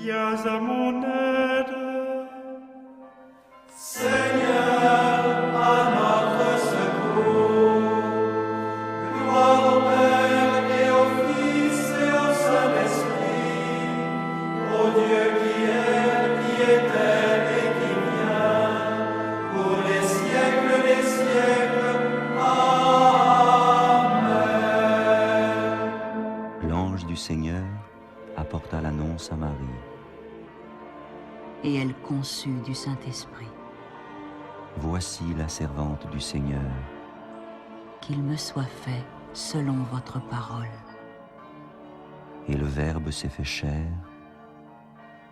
viens à mon aide. Seigneur, à notre secours. Gloire au Père et au Fils et au Saint-Esprit, au Dieu qui était et qui vient, pour les siècles des siècles. Amen. L'ange du Seigneur apporta l'annonce à Marie. Et elle conçut du Saint-Esprit. Voici la servante du Seigneur. Qu'il me soit fait selon votre parole. Et le Verbe s'est fait chair.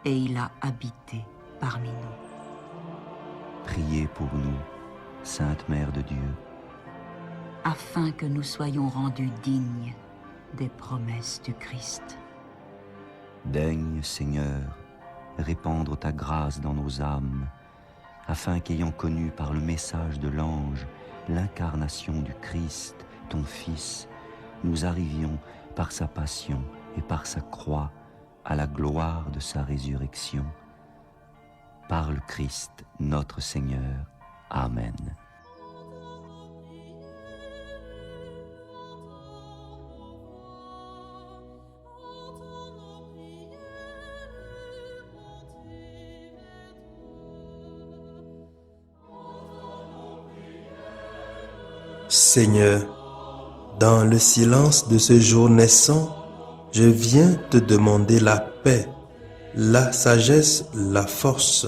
Et il a habité parmi nous. Priez pour nous, Sainte Mère de Dieu, Afin que nous soyons rendus dignes des promesses du Christ. Daigne, Seigneur, répandre ta grâce dans nos âmes, afin qu'ayant connu par le message de l'ange l'incarnation du Christ, ton Fils, nous arrivions par sa passion et par sa croix à la gloire de sa résurrection. Par le Christ, notre Seigneur. Amen. Seigneur, dans le silence de ce jour naissant, je viens te demander la paix, la sagesse, la force.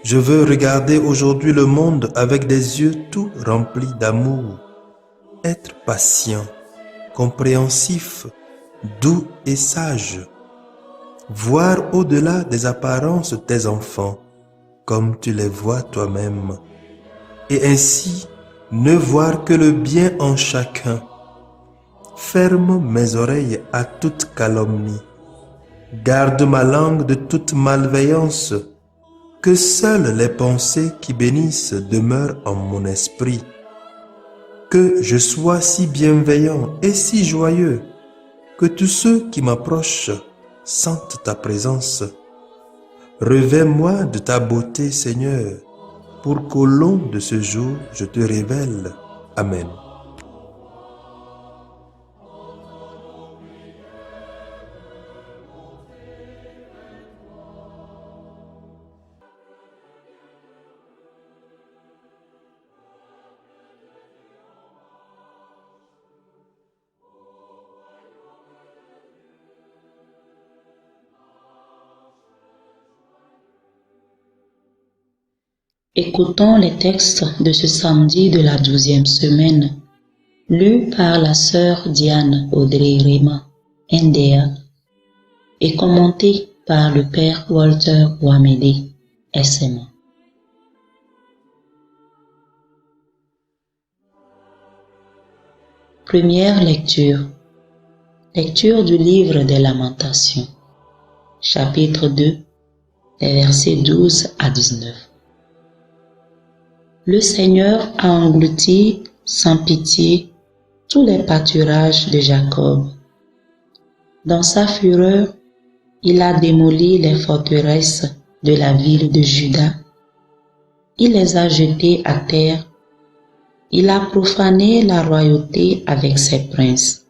Je veux regarder aujourd'hui le monde avec des yeux tout remplis d'amour, être patient, compréhensif, doux et sage, voir au-delà des apparences tes enfants, comme tu les vois toi-même, et ainsi ne voir que le bien en chacun. Ferme mes oreilles à toute calomnie. Garde ma langue de toute malveillance. Que seules les pensées qui bénissent demeurent en mon esprit. Que je sois si bienveillant et si joyeux que tous ceux qui m'approchent sentent ta présence. Revêts-moi de ta beauté, Seigneur, pour qu'au long de ce jour, je te révèle. Amen. Écoutons les textes de ce samedi de la 12e semaine, lus par la sœur Diane Audrey-Réma, NDA, et commentés par le père Walter Ouamédé, SMA. Première lecture. Lecture du livre des Lamentations, chapitre 2, les versets 12 à 19. Le Seigneur a englouti sans pitié tous les pâturages de Jacob. Dans sa fureur, il a démoli les forteresses de la ville de Juda. Il les a jetées à terre. Il a profané la royauté avec ses princes.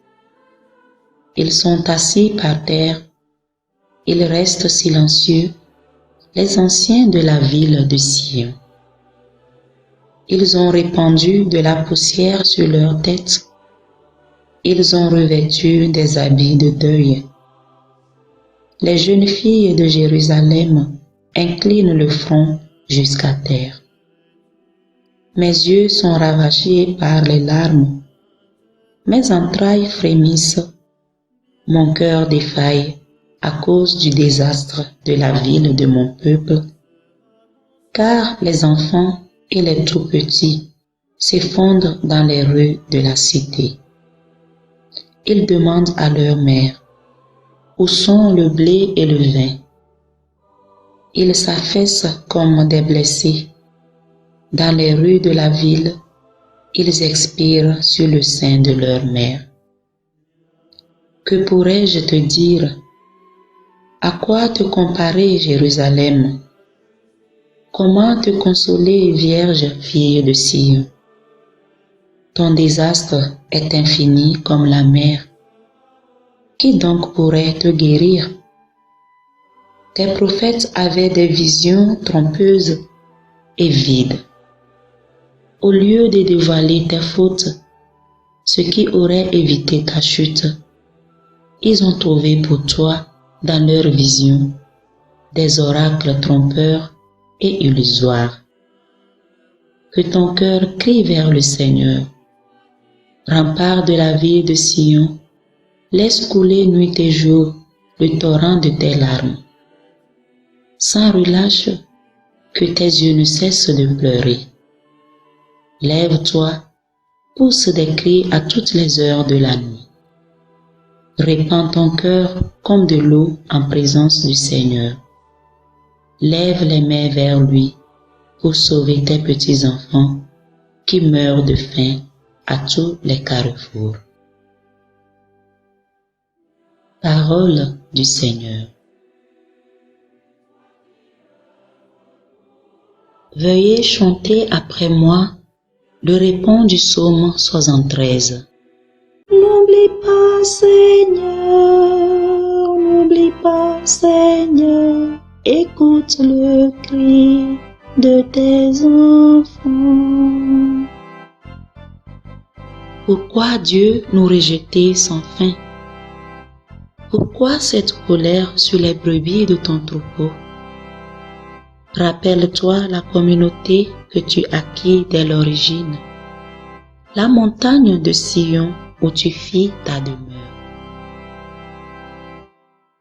Ils sont assis par terre. Ils restent silencieux, les anciens de la ville de Sion. Ils ont répandu de la poussière sur leurs têtes. Ils ont revêtu des habits de deuil. Les jeunes filles de Jérusalem inclinent le front jusqu'à terre. Mes yeux sont ravagés par les larmes. Mes entrailles frémissent. Mon cœur défaille à cause du désastre de la ville de mon peuple. Car les enfants et les tout-petits s'effondrent dans les rues de la cité. Ils demandent à leur mère, où sont le blé et le vin? Ils s'affaissent comme des blessés. Dans les rues de la ville, ils expirent sur le sein de leur mère. Que pourrais-je te dire? À quoi te comparer, Jérusalem? Comment te consoler, Vierge fille de Sion? Ton désastre est infini comme la mer. Qui donc pourrait te guérir? Tes prophètes avaient des visions trompeuses et vides. Au lieu de dévoiler tes fautes, ce qui aurait évité ta chute, ils ont trouvé pour toi, dans leurs visions, des oracles trompeurs et illusoires. Que ton cœur crie vers le Seigneur. Rempart de la ville de Sion, laisse couler nuit et jour le torrent de tes larmes. Sans relâche, que tes yeux ne cessent de pleurer. Lève-toi, pousse des cris à toutes les heures de la nuit. Répands ton cœur comme de l'eau en présence du Seigneur. Lève les mains vers lui pour sauver tes petits-enfants qui meurent de faim à tous les carrefours. Parole du Seigneur. Veuillez chanter après moi le répond du psaume 73. N'oublie pas, Seigneur, n'oublie pas, Seigneur, écoute le cri de tes enfants. Pourquoi Dieu nous rejeter sans fin? Pourquoi cette colère sur les brebis de ton troupeau? Rappelle-toi la communauté que tu acquis dès l'origine, la montagne de Sion où tu fis ta demeure.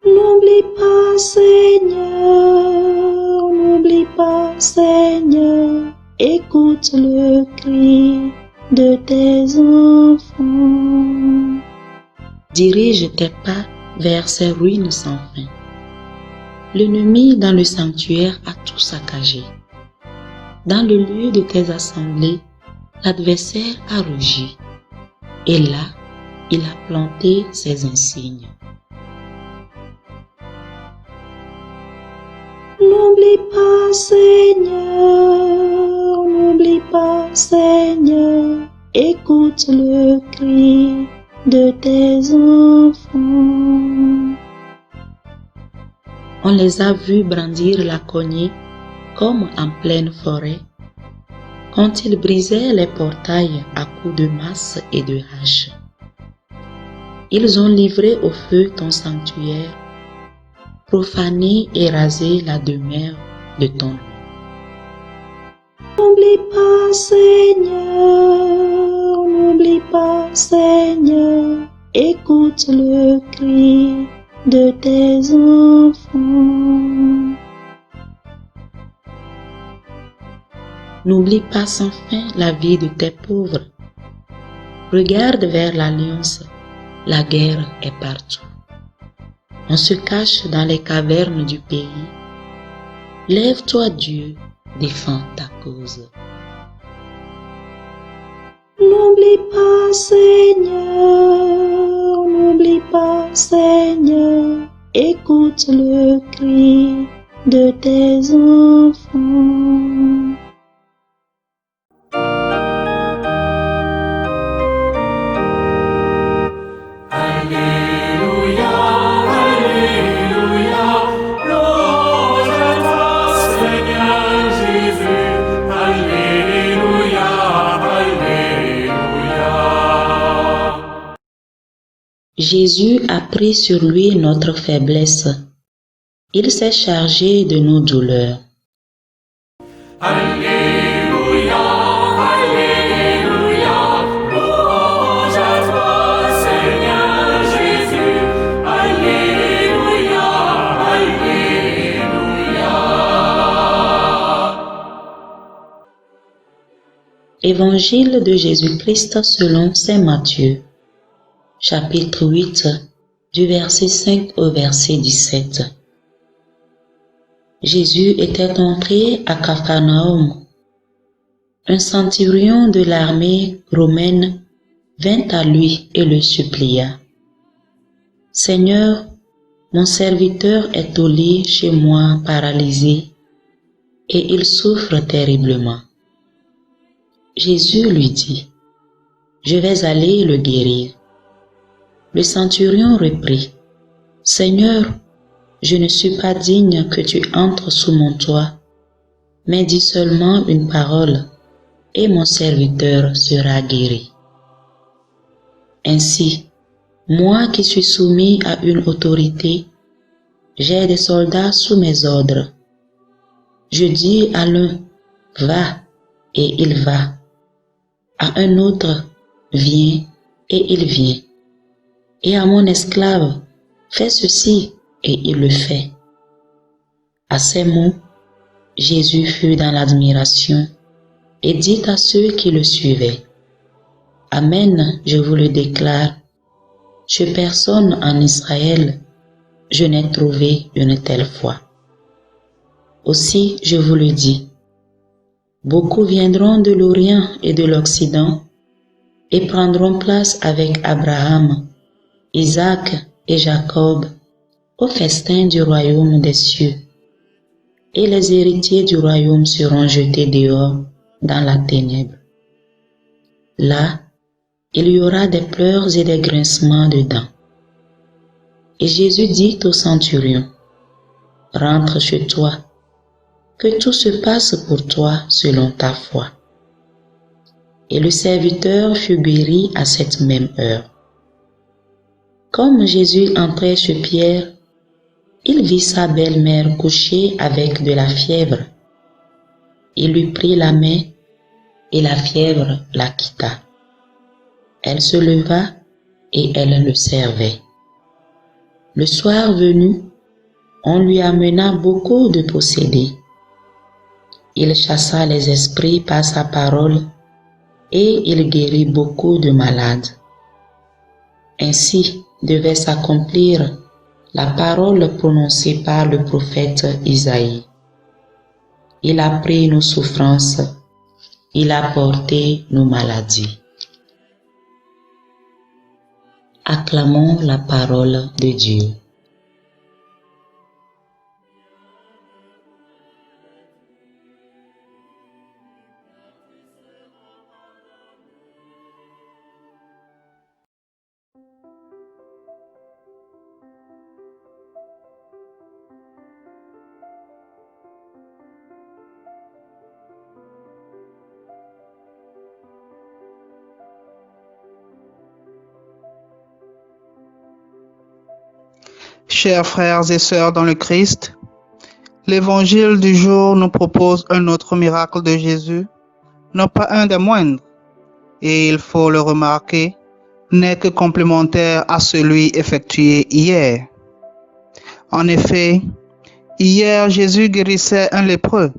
N'oublie pas, Seigneur, n'oublie pas, Seigneur, écoute le cri de tes enfants. Dirige tes pas vers ces ruines sans fin. L'ennemi dans le sanctuaire a tout saccagé. Dans le lieu de tes assemblées, l'adversaire a rugi. Et là, il a planté ses insignes. N'oublie pas, Seigneur, n'oublie pas, Seigneur, écoute le cri de tes enfants. On les a vus brandir la cognée comme en pleine forêt, quand ils brisaient les portails à coups de masse et de hache. Ils ont livré au feu ton sanctuaire, profané et rasé la demeure de ton nom. N'oublie pas, Seigneur, n'oublie pas, Seigneur, écoute le cri de tes enfants. N'oublie pas sans fin la vie de tes pauvres. Regarde vers l'alliance, la guerre est partout. On se cache dans les cavernes du pays. Lève-toi, Dieu, défends ta cause. N'oublie pas, Seigneur, n'oublie pas, Seigneur, écoute le cri de tes enfants. Alléluia, Alléluia, louange à toi, Seigneur Jésus. Alléluia, Alléluia. Jésus a pris sur lui notre faiblesse. Il s'est chargé de nos douleurs. Alléluia, Alléluia, louange à toi, Seigneur Jésus. Alléluia, Alléluia. Évangile de Jésus-Christ selon saint Matthieu, chapitre 8, du verset 5 au verset 17. Jésus était entré à Capharnaüm. Un centurion de l'armée romaine vint à lui et le supplia. « Seigneur, Mon serviteur est au lit chez moi paralysé et il souffre terriblement. Jésus lui dit, je vais aller le guérir. Le centurion reprit, Seigneur, je ne suis pas digne que tu entres sous mon toit, mais dis seulement une parole et mon serviteur sera guéri. Ainsi, moi qui suis soumis à une autorité, j'ai des soldats sous mes ordres. Je dis à l'un, va, et il va. À un autre, viens, et il vient. Et à mon esclave, fais ceci, et il le fait. À ces mots, Jésus fut dans l'admiration et dit à ceux qui le suivaient, Amen, je vous le déclare, chez personne en Israël, je n'ai trouvé une telle foi. Aussi, je vous le dis, beaucoup viendront de l'Orient et de l'Occident et prendront place avec Abraham, Isaac et Jacob au festin du royaume des cieux. Et les héritiers du royaume seront jetés dehors dans la ténèbre. Là, il y aura des pleurs et des grincements de dents. Et Jésus dit au centurion, rentre chez toi, que tout se passe pour toi selon ta foi. Et le serviteur fut guéri à cette même heure. Comme Jésus entrait chez Pierre, il vit sa belle-mère couchée avec de la fièvre. Il lui prit la main et la fièvre la quitta. Elle se leva et elle le servait. Le soir venu, on lui amena beaucoup de possédés. Il chassa les esprits par sa parole et il guérit beaucoup de malades. Ainsi devait s'accomplir la parole prononcée par le prophète Isaïe. Il a pris nos souffrances, il a porté nos maladies. Acclamons la parole de Dieu. Chers frères et sœurs dans le Christ, l'évangile du jour nous propose un autre miracle de Jésus, non pas un des moindres, et il faut le remarquer, n'est que complémentaire à celui effectué hier. En effet, hier Jésus guérissait un lépreux,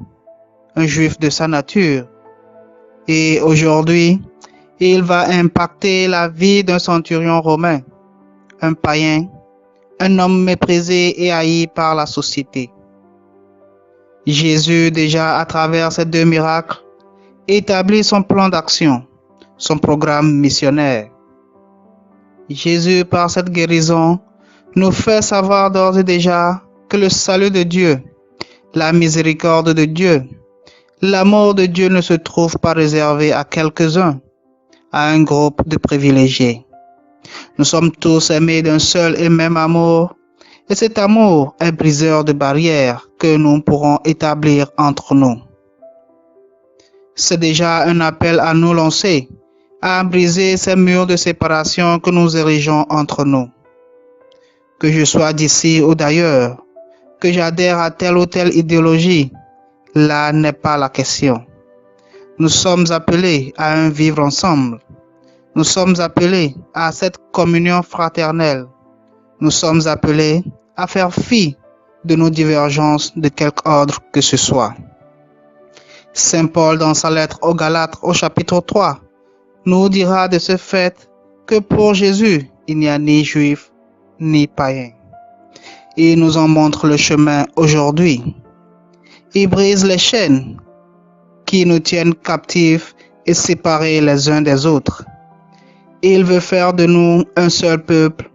un juif de sa nature, et aujourd'hui, il va impacter la vie d'un centurion romain, un païen, un homme méprisé et haï par la société. Jésus, déjà à travers ces deux miracles, établit son plan d'action, son programme missionnaire. Jésus, par cette guérison, nous fait savoir d'ores et déjà que le salut de Dieu, la miséricorde de Dieu, l'amour de Dieu ne se trouve pas réservé à quelques-uns, à un groupe de privilégiés. Nous sommes tous aimés d'un seul et même amour, et cet amour est briseur de barrières que nous pourrons établir entre nous. C'est déjà un appel à nous lancer, à briser ces murs de séparation que nous érigeons entre nous. Que je sois d'ici ou d'ailleurs, que j'adhère à telle ou telle idéologie, là n'est pas la question. Nous sommes appelés à un vivre ensemble. Nous sommes appelés à cette communion fraternelle. Nous sommes appelés à faire fi de nos divergences de quelque ordre que ce soit. Saint Paul, dans sa lettre aux Galates au chapitre 3, nous dira de ce fait que pour Jésus, il n'y a ni juif ni païen. Il nous en montre le chemin aujourd'hui. Il brise les chaînes qui nous tiennent captifs et séparés les uns des autres. Il veut faire de nous un seul peuple,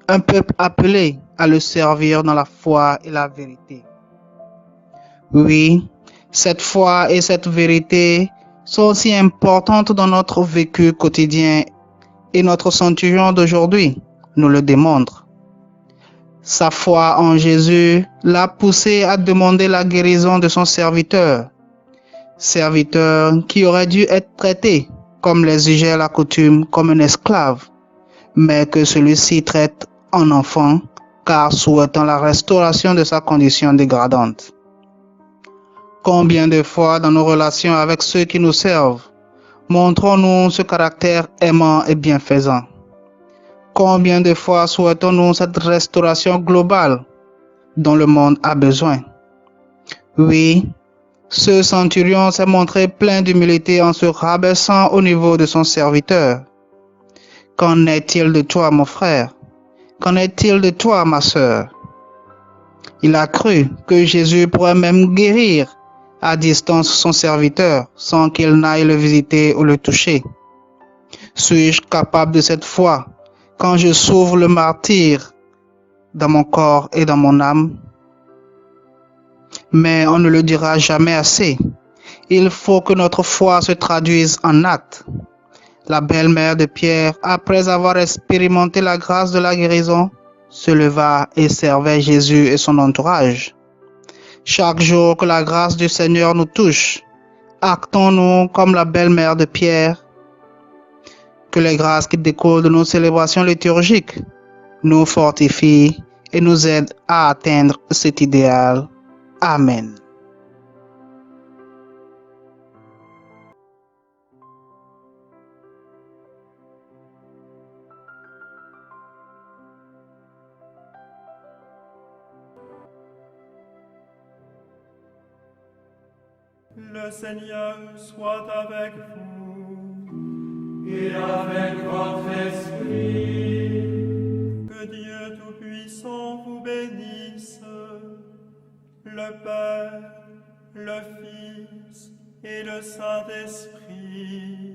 un peuple appelé à le servir dans la foi et la vérité. Oui, cette foi et cette vérité sont aussi importantes dans notre vécu quotidien et notre centurion d'aujourd'hui nous le démontre. Sa foi en Jésus l'a poussé à demander la guérison de son serviteur qui aurait dû être traité, comme l'exigeait la coutume, comme un esclave, mais que celui-ci traite en enfant, car souhaitant la restauration de sa condition dégradante. Combien de fois dans nos relations avec ceux qui nous servent, montrons-nous ce caractère aimant et bienfaisant? Combien de fois souhaitons-nous cette restauration globale dont le monde a besoin? Oui, ce centurion s'est montré plein d'humilité en se rabaissant au niveau de son serviteur. Qu'en est-il de toi, mon frère? Qu'en est-il de toi, ma sœur? Il a cru que Jésus pourrait même guérir à distance son serviteur sans qu'il n'aille le visiter ou le toucher. Suis-je capable de cette foi quand je souffre le martyre dans mon corps et dans mon âme? Mais on ne le dira jamais assez. Il faut que notre foi se traduise en actes. La belle-mère de Pierre, après avoir expérimenté la grâce de la guérison, se leva et servait Jésus et son entourage. Chaque jour que la grâce du Seigneur nous touche, actons-nous comme la belle-mère de Pierre. Que les grâces qui découlent de nos célébrations liturgiques nous fortifient et nous aident à atteindre cet idéal. Amen. Le Seigneur soit avec vous. Et avec votre esprit. Que Dieu Tout-Puissant vous bénisse, le Père, le Fils et le Saint-Esprit.